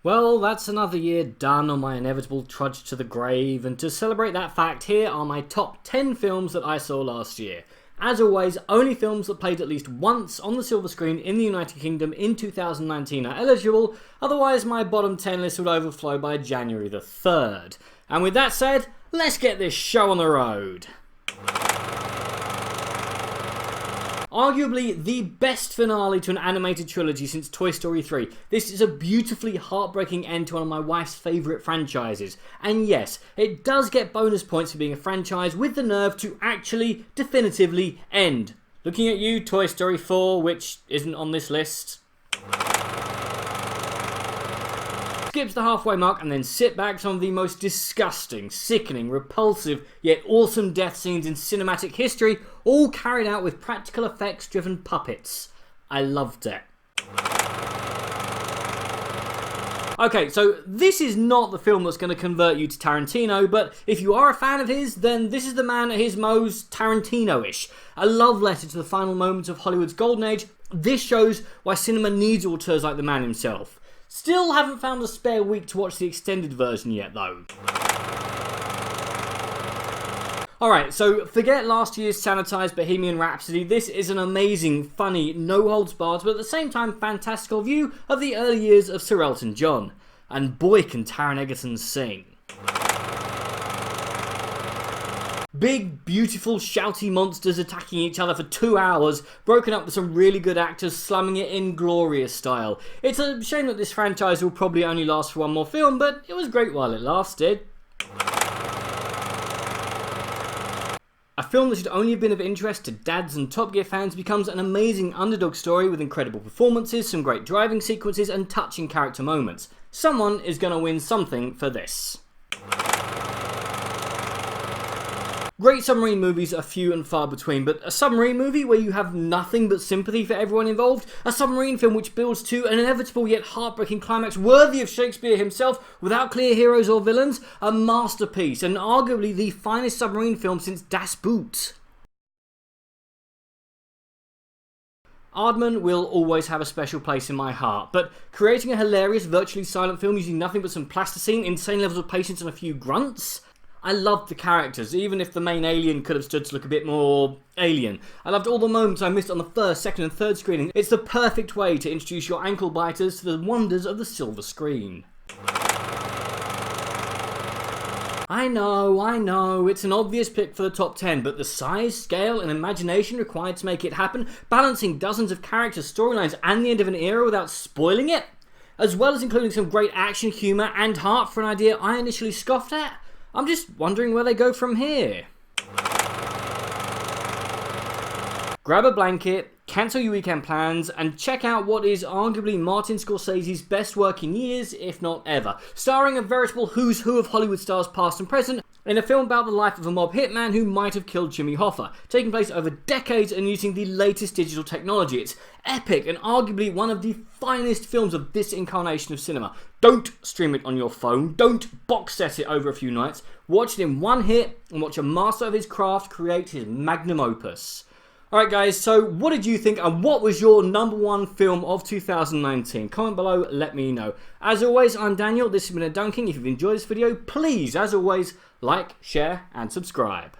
Well, that's another year done on my inevitable trudge to the grave, and to celebrate that fact, here are my top 10 films that I saw last year. As always, only films that played at least once on the silver screen in the United Kingdom in 2019 are eligible, otherwise my bottom 10 list would overflow by January the 3rd. And with that said, let's get this show on the road. Arguably the best finale to an animated trilogy since Toy Story 3. This is a beautifully heartbreaking end to one of my wife's favourite franchises. And yes, it does get bonus points for being a franchise with the nerve to actually definitively end. Looking at you, Toy Story 4, which isn't on this list. Skips the halfway mark and then sit back some of the most disgusting, sickening, repulsive, yet awesome death scenes in cinematic history, all carried out with practical effects driven puppets. I loved it. Okay, so this is not the film that's going to convert you to Tarantino, but if you are a fan of his, then this is the man at his most Tarantino-ish. A love letter to the final moments of Hollywood's golden age. This shows why cinema needs auteurs like the man himself. Still haven't found a spare week to watch the extended version yet though. Alright, so forget last year's sanitised Bohemian Rhapsody. This is an amazing, funny, no-holds-barred, but at the same time fantastical view of the early years of Sir Elton John. And boy can Taron Egerton sing. Big, beautiful, shouty monsters attacking each other for 2 hours, broken up with some really good actors slumming it in glorious style. It's a shame that this franchise will probably only last for one more film, but it was great while it lasted. A film that should only have been of interest to dads and Top Gear fans becomes an amazing underdog story with incredible performances, some great driving sequences and touching character moments. Someone is going to win something for this. Great submarine movies are few and far between, but a submarine movie where you have nothing but sympathy for everyone involved, a submarine film which builds to an inevitable yet heartbreaking climax worthy of Shakespeare himself without clear heroes or villains, a masterpiece and arguably the finest submarine film since Das Boot. Aardman will always have a special place in my heart, but creating a hilarious virtually silent film using nothing but some plasticine, insane levels of patience and a few grunts? I loved the characters, even if the main alien could have stood to look a bit more alien. I loved all the moments I missed on the first, second and third screening. It's the perfect way to introduce your ankle biters to the wonders of the silver screen. I know, it's an obvious pick for the top 10, but the size, scale and imagination required to make it happen, balancing dozens of characters, storylines and the end of an era without spoiling it, as well as including some great action, humour and heart for an idea I initially scoffed at. I'm just wondering where they go from here. Grab a blanket, cancel your weekend plans, and check out what is arguably Martin Scorsese's best work in years, if not ever. Starring a veritable who's who of Hollywood stars past and present, in a film about the life of a mob hitman who might have killed Jimmy Hoffa, taking place over decades and using the latest digital technology. It's epic and arguably one of the finest films of this incarnation of cinema. Don't stream it on your phone, don't box set it over a few nights, watch it in one hit and watch a master of his craft create his magnum opus. Alright guys, so what did you think and what was your number one film of 2019? Comment below, let me know. As always, I'm Daniel, this has been A Dunking. If you've enjoyed this video, please, as always, like, share and subscribe.